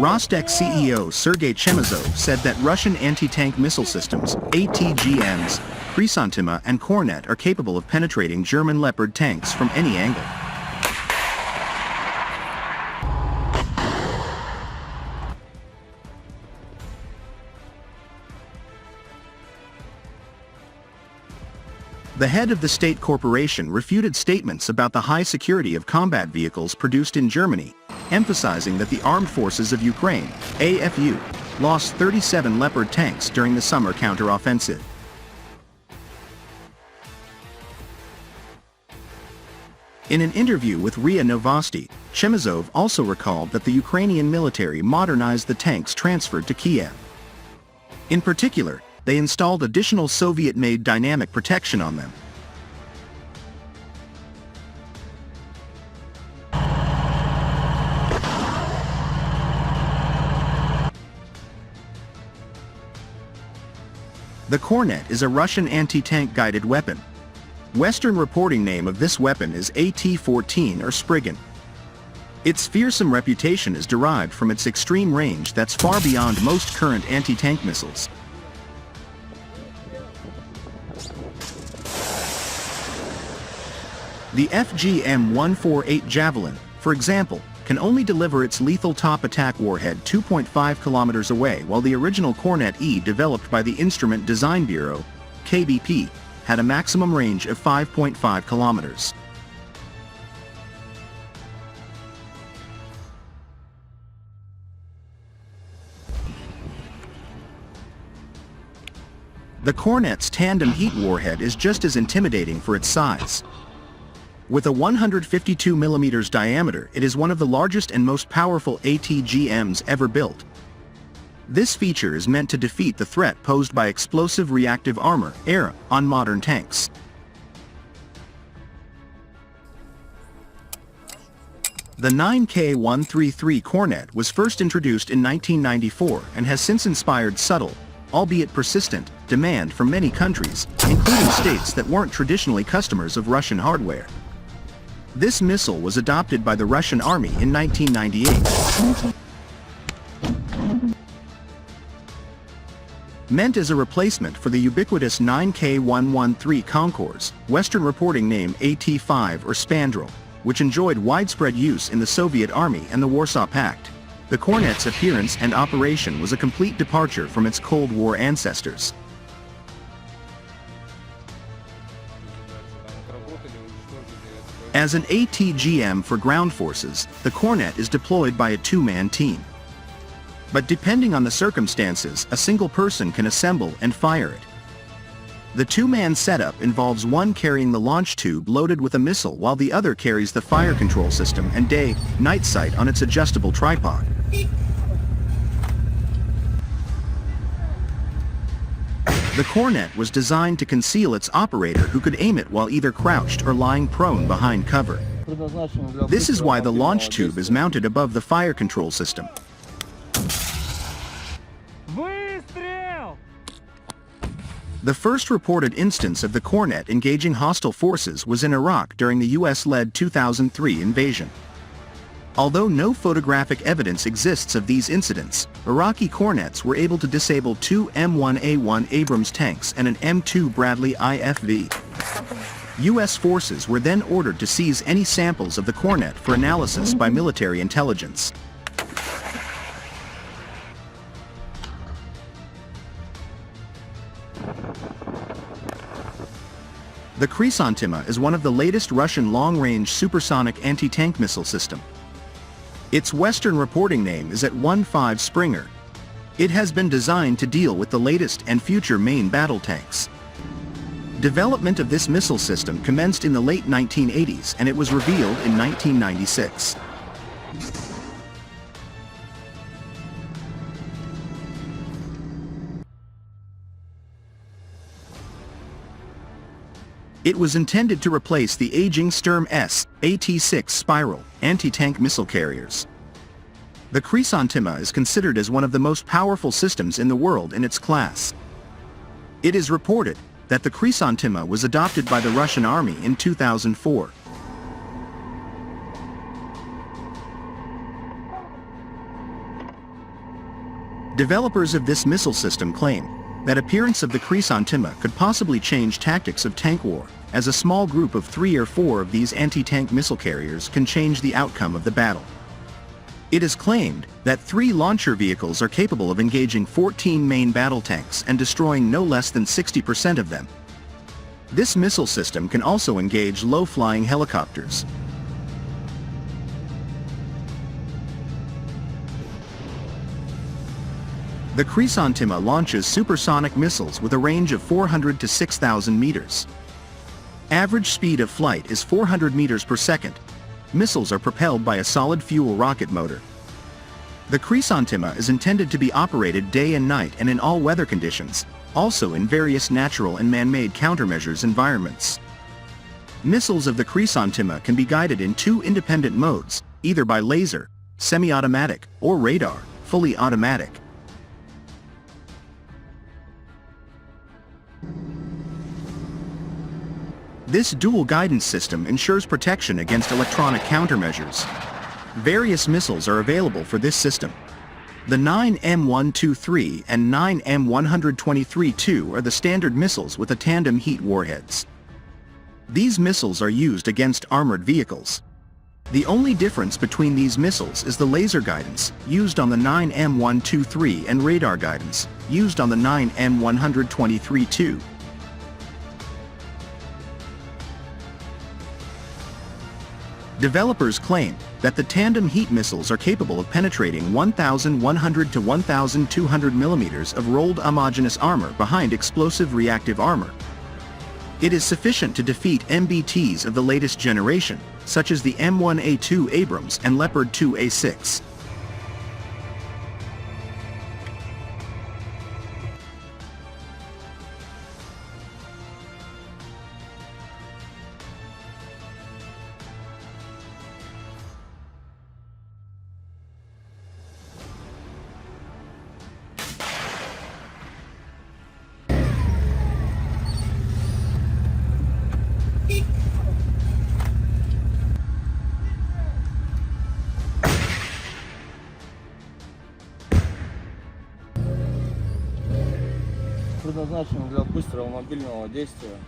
Rostec CEO Sergei Chemezov said that Russian anti-tank missile systems, ATGMs, Chrysantima and Kornet are capable of penetrating German Leopard tanks from any angle. The head of the state corporation refuted statements about the high security of combat vehicles produced in Germany, emphasizing that the Armed Forces of Ukraine, AFU, lost 37 Leopard tanks during the summer counteroffensive. In an interview with RIA Novosti, Chemezov also recalled that the Ukrainian military modernized the tanks transferred to Kiev. In particular, they installed additional Soviet-made dynamic protection on them. The Kornet is a Russian anti-tank guided weapon. Western reporting name of this weapon is AT-14 or Spriggan. Its fearsome reputation is derived from its extreme range that's far beyond most current anti-tank missiles. The FGM-148 Javelin, for example, can only deliver its lethal top attack warhead 2.5 kilometers away, while the original Kornet E developed by the Instrument Design Bureau, KBP, had a maximum range of 5.5 kilometers. The Kornet's tandem heat warhead is just as intimidating for its size. With a 152 mm diameter, it is one of the largest and most powerful ATGMs ever built. This feature is meant to defeat the threat posed by explosive reactive armor, ERA, on modern tanks. The 9K133 Kornet was first introduced in 1994 and has since inspired subtle, albeit persistent, demand from many countries, including states that weren't traditionally customers of Russian hardware. This missile was adopted by the Russian Army in 1998. Meant as a replacement for the ubiquitous 9K113 Concours, Western reporting name AT-5 or Spandrel, which enjoyed widespread use in the Soviet Army and the Warsaw Pact. The Kornet's appearance and operation was a complete departure from its Cold War ancestors. As an ATGM for ground forces, the Kornet is deployed by a two-man team. But depending on the circumstances, a single person can assemble and fire it. The two-man setup involves one carrying the launch tube loaded with a missile while the other carries the fire control system and day-night sight on its adjustable tripod. The Kornet was designed to conceal its operator, who could aim it while either crouched or lying prone behind cover. This is why the launch tube is mounted above the fire control system. The first reported instance of the Kornet engaging hostile forces was in Iraq during the US-led 2003 invasion. Although no photographic evidence exists of these incidents, Iraqi Kornets were able to disable two M1A1 Abrams tanks and an M2 Bradley IFV. US forces were then ordered to seize any samples of the Kornet for analysis by military intelligence. The Chrysantima is one of the latest Russian long-range supersonic anti-tank missile system. Its Western reporting name is AT-15 Springer. It has been designed to deal with the latest and future main battle tanks. Development of this missile system commenced in the late 1980s and it was revealed in 1996. It was intended to replace the aging Sturm S, AT-6 Spiral, anti-tank missile carriers. The Chrysantima is considered as one of the most powerful systems in the world in its class. It is reported that the Chrysantima was adopted by the Russian Army in 2004. Developers of this missile system claim that appearance of the chrysanthema could possibly change tactics of tank war, as a small group of 3 or 4 of these anti-tank missile carriers can change the outcome of the battle. It is claimed that 3 launcher vehicles are capable of engaging 14 main battle tanks and destroying no less than 60% of them. This missile system can also engage low-flying helicopters. The chrysanthema launches supersonic missiles with a range of 400 to 6,000 meters. Average speed of flight is 400 meters per second. Missiles are propelled by a solid fuel rocket motor. The chrysanthema is intended to be operated day and night and in all weather conditions, also in various natural and man-made countermeasures environments. Missiles of the chrysanthema can be guided in 2 independent modes, either by laser, semi-automatic, or radar, fully automatic. This dual guidance system ensures protection against electronic countermeasures. Various missiles are available for this system. The 9M123 and 9M123-2 are the standard missiles with a tandem heat warheads. These missiles are used against armored vehicles. The only difference between these missiles is the laser guidance, used on the 9M123, and radar guidance, used on the 9M123-2. Developers claim that the tandem heat missiles are capable of penetrating 1,100 to 1,200 millimeters of rolled homogeneous armor behind explosive reactive armor. It is sufficient to defeat MBTs of the latest generation, such as the M1A2 Abrams and Leopard 2A6. Предназначен для быстрого мобильного действия.